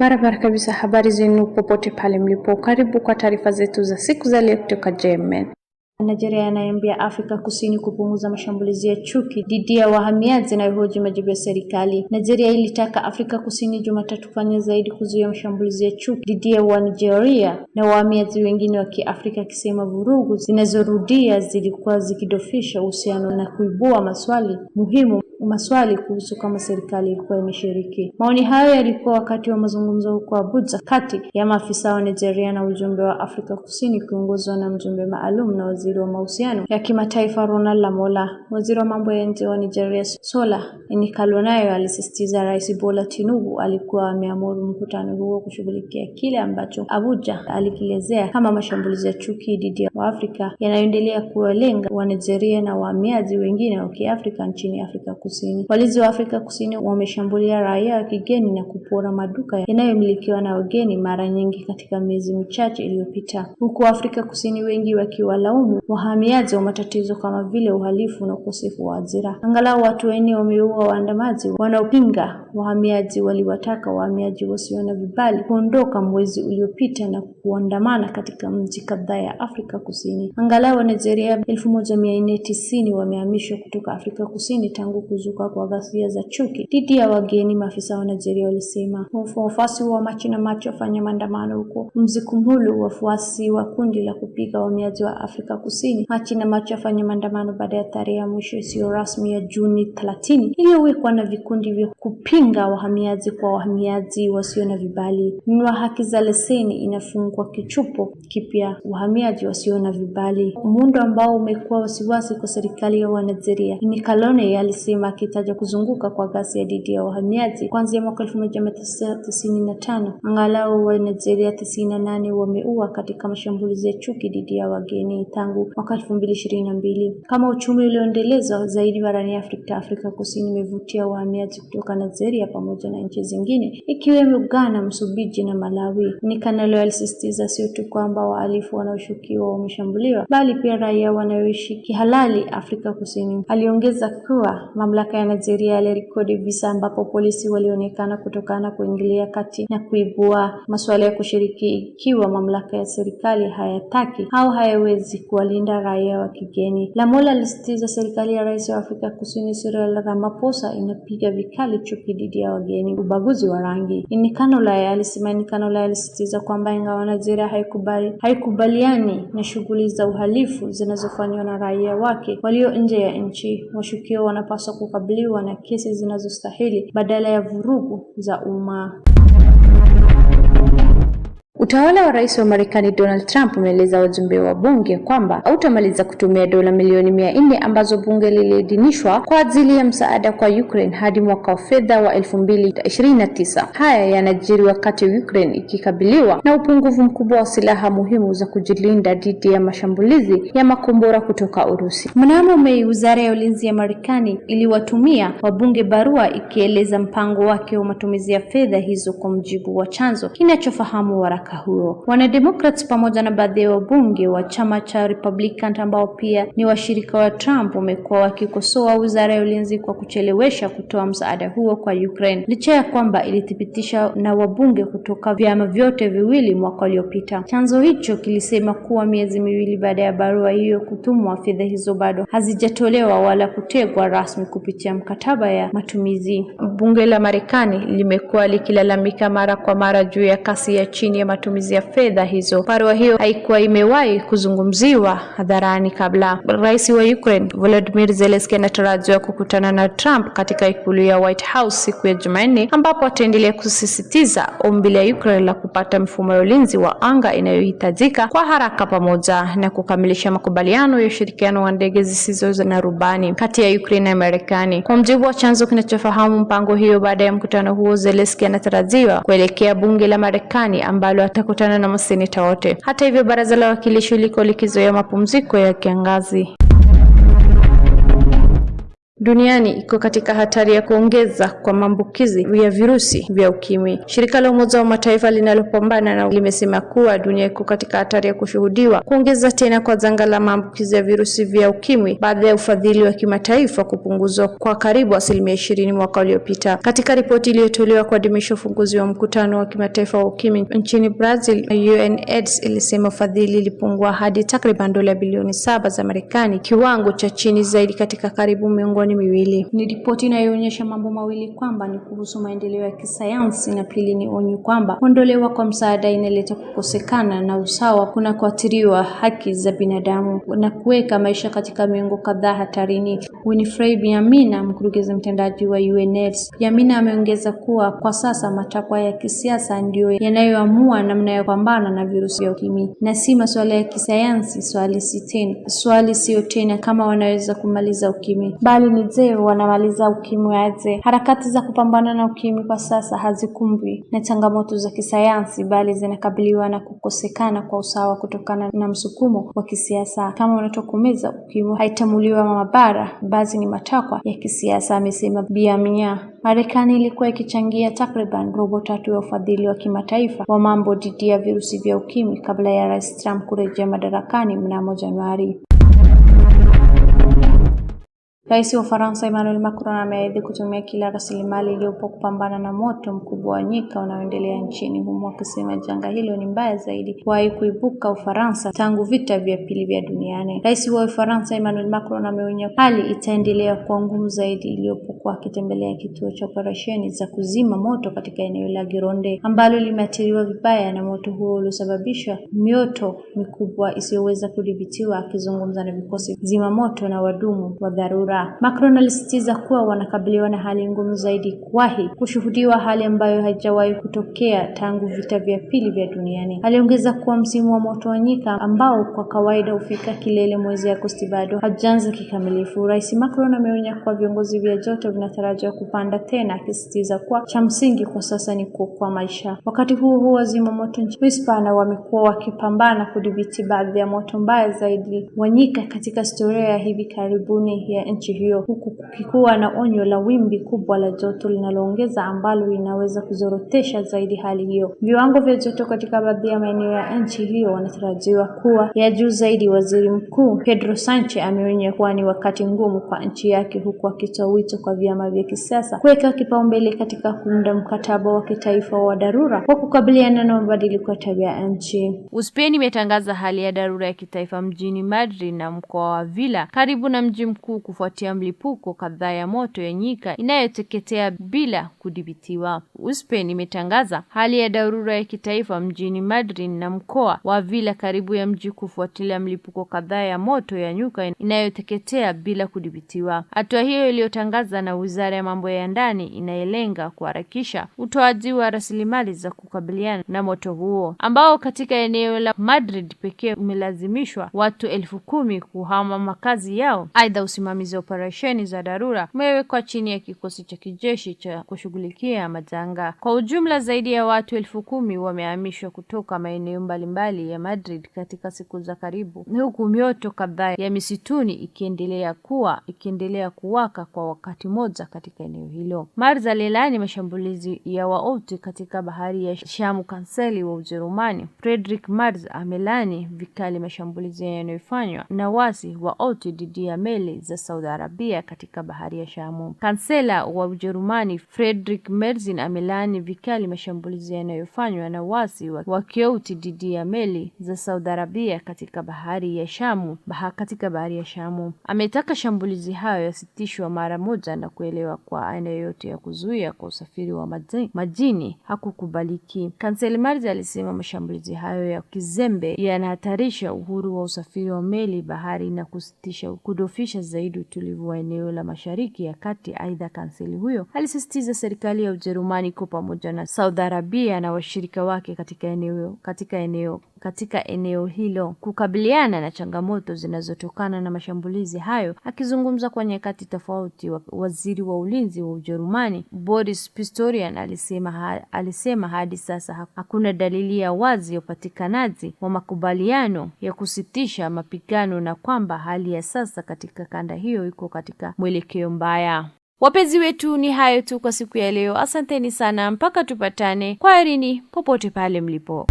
Barabara kabisa, habari zenu popote pale mlipo. Karibu kwa taarifa zetu za siku za leo kutoka Yemen. Nigeria inaambia Afrika Kusini kupunguza mashambulizi ya chuki dhidi ya wahamiaji na kuhoji majibu ya serikali. Nigeria ilitaka Afrika Kusini Jumatatu kufanya zaidi kuzuia mashambulizi ya chuki dhidi ya Wanigeria na wahamiaji wengine wa Kiafrika, akisema vurugu zinazorudia zilikuwa zikidofisha uhusiano na kuibua maswali kuhusu kama serikali ilikuwa imeshiriki. Maoni hayo yalikuwa wakati wa mazungumzo huko Abuja kati ya maafisa wa Nigeria na ujumbe wa Afrika Kusini kuongozwa na mjumbe maalum na waziri wa mahusiano ya kimataifa Ronald Lamola. Waziri wa mambo ya nje wa Nigeria Sola Enikalonayo alisisitiza Rais Bola Tinubu alikuwa ameamuru mkutano huo kushughulikia kile ambacho Abuja alikielezea kama mashambulizi ya chuki dhidi ya Waafrika yanayoendelea kuwalenga wa Nigeria na wahamiaji wengine wa Kiafrika nchini Afrika Kusini. Walinzi wa Afrika Kusini wameshambulia raia wa kigeni na kupora maduka yanayomilikiwa na wageni mara nyingi katika miezi michache iliyopita, huku Afrika Kusini wengi wakiwalaumu wahamiaji wa matatizo kama vile uhalifu na ukosefu wa ajira. Angalau watu 4 wameua waandamanaji wanaopinga wahamiaji waliwataka wahamiaji wasio na vibali kuondoka mwezi uliopita na kuandamana katika mji kadhaa ya Afrika Kusini. Angalau wa Nigeria 1490 wamehamishwa kutoka Afrika Kusini tangu kuzuka kwa ghasia za chuki dhidi ya wageni, maafisa wa Nigeria walisema. Wafuasi wa Machi na Machi wafanya maandamano huko mji Kumhulu. Wafuasi wa kundi la kupiga wahamiaji wa Afrika Kusini Machi na Machi wafanya maandamano baada ya tarehe ya mwisho isiyo rasmi ya Juni 30 iliyowekwa na vikundi vya kupinga wahamiaji kwa wahamiaji wasio na vibali. Nyua haki za leseni inafungwa kichupo kipya wahamiaji wasio na vibali, muundo ambao umekuwa wasiwasi kwa serikali ya Nigeria. Nikalone alisema akitaja kuzunguka kwa ghasia dhidi ya wahamiaji kuanzia mwaka 1995. Angalau wa Nigeria 98 wameua katika mashambulizi ya chuki dhidi ya wageni tangu mwaka 2022. Kama uchumi ulioendelezwa zaidi barani Afrika, Afrika Kusini imevutia wahamiaji kutoka Nigeria pamoja na nchi zingine ikiwemo Ghana, Msumbiji na Malawi. Nikanalo alisisitiza sio tu kwamba wahalifu wanaoshukiwa wameshambuliwa bali pia raia wanaoishi kihalali Afrika Kusini. Aliongeza kuwa mamlaka ya Nigeria yalirekodi visa ambapo polisi walionekana kutokana kuingilia kati na kuibua masuala ya kushiriki ikiwa mamlaka ya serikali hayataki au hayawezi kuwalinda raia wa kigeni. Lamola alisisitiza serikali ya Rais wa Afrika Kusini Cyril Ramaphosa inapiga vikali chuki dhidi ya wageni, ubaguzi wa rangi. Nikanolaya alisisitiza kwamba ingawa Nigeria haikubaliani na shughuli za uhalifu zinazofanywa na raia wake walio nje ya nchi, washukiwa wanapaswa kukabiliwa na kesi zinazostahili badala ya vurugu za umma. Utawala wa Rais wa Marekani Donald Trump umeeleza wajumbe wa bunge kwamba hautamaliza kutumia dola milioni 400 ambazo bunge liliidhinishwa kwa ajili ya msaada kwa Ukraine hadi mwaka wa fedha wa 2029. Haya yanajiri wakati Ukraine ikikabiliwa na upungufu mkubwa wa silaha muhimu za kujilinda dhidi ya mashambulizi ya makombora kutoka Urusi. Mnamo Mei, Wizara ya Ulinzi ya Marekani iliwatumia wabunge barua ikieleza mpango wake wa matumizi ya fedha hizo kwa mujibu wa chanzo kinachofahamu waraka huo. Wanademokrats pamoja na baadhi ya wabunge wa chama cha Republican ambao pia ni washirika wa Trump wamekuwa wakikosoa Wizara ya Ulinzi kwa kuchelewesha kutoa msaada huo kwa Ukraine, licha ya kwamba ilithibitisha na wabunge kutoka vyama vyote viwili mwaka uliopita. Chanzo hicho kilisema kuwa miezi miwili baada ya barua hiyo kutumwa, fedha hizo bado hazijatolewa wala kutegwa rasmi kupitia mkataba ya matumizi. Bunge la Marekani limekuwa likilalamika mara kwa mara juu ya kasi ya chini ya matumizi ya fedha hizo. Barua hiyo haikuwa imewahi kuzungumziwa hadharani kabla. Rais wa Ukraine Volodymyr Zelensky anatarajiwa kukutana na Trump katika ikulu ya White House siku ya Jumanne, ambapo ataendelea kusisitiza ombi la Ukraine la kupata mfumo wa ulinzi wa anga inayohitajika kwa haraka pamoja na kukamilisha makubaliano ya ushirikiano wa ndege zisizo na rubani kati ya Ukraine na Marekani. Kwa mujibu wa chanzo kinachofahamu mpango hiyo, baada ya mkutano huo Zelensky anatarajiwa kuelekea bunge la Marekani ambalo atakutana na maseneta wote. Hata hivyo, baraza la wawakilishi liko likizo ya mapumziko ya kiangazi. duniani iko katika hatari ya kuongeza kwa maambukizi ya virusi vya ukimwi. Shirika la Umoja wa Mataifa linalopambana na limesema kuwa dunia iko katika hatari ya kushuhudiwa kuongeza tena kwa janga la maambukizi ya virusi vya ukimwi baada ya ufadhili wa kimataifa kupunguzwa kwa karibu 20% mwaka uliopita. Katika ripoti iliyotolewa kuadhimisha ufunguzi wa mkutano wa kimataifa wa ukimwi nchini Brazil, UNAIDS ilisema ufadhili ulipungua hadi takriban dola bilioni 7 za Marekani, kiwango cha chini zaidi katika karibu miongo miwili. Ni ripoti inayoonyesha mambo mawili, kwamba ni kuhusu maendeleo ya kisayansi na pili ni onyo kwamba kuondolewa kwa msaada inaleta kukosekana na usawa kuna kuathiriwa haki za binadamu na kuweka maisha katika miongo kadhaa hatarini. Winifred Byamina, mkurugenzi mtendaji wa UNAIDS, Byamina ameongeza kuwa kwa sasa matakwa ya kisiasa ndio yanayoamua namna ya kupambana na virusi vya ukimwi na si masuala ya kisayansi. Swali sio tena kama wanaweza kumaliza ukimwi, bali ni je, wanamaliza ukimwi aje? Harakati za kupambana na ukimwi kwa sasa hazikumbwi na changamoto za kisayansi, bali zinakabiliwa na kukosekana kwa usawa kutokana na msukumo wa kisiasa. Kama wanatokomeza ukimwi haitamuliwa mabara, basi ni matakwa ya kisiasa, amesema Byamina. Marekani ilikuwa ikichangia takriban robo tatu ya ufadhili wa kimataifa wa mambo dhidi ya virusi vya ukimwi kabla ya Rais Trump kurejea madarakani mnamo Januari. Rais wa Ufaransa Emmanuel Macron ameahidi kutumia kila rasilimali iliyopo kupambana na moto mkubwa wa nyika unaoendelea nchini humo, akisema janga hilo ni mbaya zaidi kuwahi kuibuka Ufaransa tangu vita vya pili vya duniani. Rais wa Ufaransa Emmanuel Macron ameonya hali itaendelea kuwa ngumu zaidi iliyopokuwa akitembelea kituo cha operesheni za kuzima moto katika eneo la Gironde ambalo limeathiriwa vibaya na moto huo uliosababisha mioto mikubwa isiyoweza kudhibitiwa. Akizungumza na vikosi zima moto na wadumu wa dharura, Macron alisisitiza kuwa wanakabiliwa na hali ngumu zaidi kuwahi kushuhudiwa, hali ambayo haijawahi kutokea tangu vita vya pili vya duniani. Aliongeza kuwa msimu wa moto wa nyika ambao kwa kawaida hufika kilele mwezi Agosti bado haujaanza kikamilifu. Rais Macron ameonya kuwa viongozi vya joto vinatarajiwa kupanda tena, akisisitiza kuwa cha msingi kwa sasa ni kuokoa maisha. Wakati huo wazima moto nchini Hispania wamekuwa wakipambana kudhibiti baadhi ya moto mbaya zaidi wa nyika katika historia ya hivi karibuni ya nchi hiyo, huku kukikuwa na onyo la wimbi kubwa la joto linaloongeza ambalo linaweza kuzorotesha zaidi hali hiyo. Viwango vya joto katika baadhi ya maeneo ya nchi hiyo wanatarajiwa kuwa ya juu zaidi. Waziri Mkuu Pedro Sanchez ameonya kuwa ni wakati ngumu kwa nchi yake, huku akitoa wito kwa vyama vya kisiasa kuweka kipaumbele katika kuunda mkataba wa kitaifa wa dharura wa kukabiliana na mabadiliko ya tabia nchi. Uspeni imetangaza hali ya dharura ya kitaifa mjini Madrid na mkoa wa Villa karibu na mji mkuu kufuatia mlipuko kadhaa ya moto ya nyika inayoteketea bila kudhibitiwa. Uspeni imetangaza hali ya dharura ya kitaifa mjini Madrid na mkoa wa Villa karibu ya mji kufuatilia mlipuko kadhaa ya moto ya nyika inayoteketea bila kudhibitiwa. Hatua hiyo iliyotangaza na Wizara ya Mambo ya Ndani inayelenga kuharakisha utoaji wa rasilimali za kukabiliana na moto huo ambao katika eneo la Madrid pekee umelazimishwa watu 10,000 kuhama makazi yao. Aidha, usimamizi wa operesheni za dharura umewekwa chini ya kikosi cha kijeshi cha kushughulikia majanga. Kwa ujumla zaidi ya watu 10,000 wamehamishwa kutoka maeneo mbalimbali ya Madrid katika siku za karibu, huku mioto kadhaa ya misituni ikiendelea kuwaka kwa wakati mmoja katika eneo hilo. Marz alilani mashambulizi ya Wahouthi katika bahari ya Shamu. Kanseli wa Ujerumani Friedrich Merz amelani vikali mashambulizi yanayofanywa na waasi wa Houthi dhidi ya meli za Saudi Arabia katika bahari ya Shamu. Kansela wa Ujerumani Friedrich Merz amelani vikali mashambulizi yanayofanywa na waasi wa Houthi dhidi ya meli za Saudi Arabia katika bahari ya Shamu. Ametaka shambulizi hayo yasitishwe mara moja na kuelewa kwa aina yoyote ya kuzuia kwa usafiri wa majini hakukubaliki. Kansela Merz alisema mashambulizi hayo ya kizembe yanahatarisha uhuru wa usafiri wa meli bahari na kudhoofisha zaidi utulivu wa eneo la Mashariki ya Kati. Aidha, kanseli huyo alisisitiza serikali ya Ujerumani iko pamoja na Saudi Arabia na washirika wake katika eneo katika eneo hilo kukabiliana na changamoto zinazotokana na mashambulizi hayo. Akizungumza kwa nyakati tofauti, waziri wa ulinzi wa Ujerumani Boris Pistorius alisema hadi sasa hakuna dalili ya wazi ya upatikanaji wa makubaliano ya kusitisha mapigano na kwamba hali ya sasa katika kanda hiyo iko katika mwelekeo mbaya. Wapenzi wetu, ni hayo tu kwa siku ya leo. Asanteni sana, mpaka tupatane. Kwaherini popote pale mlipo.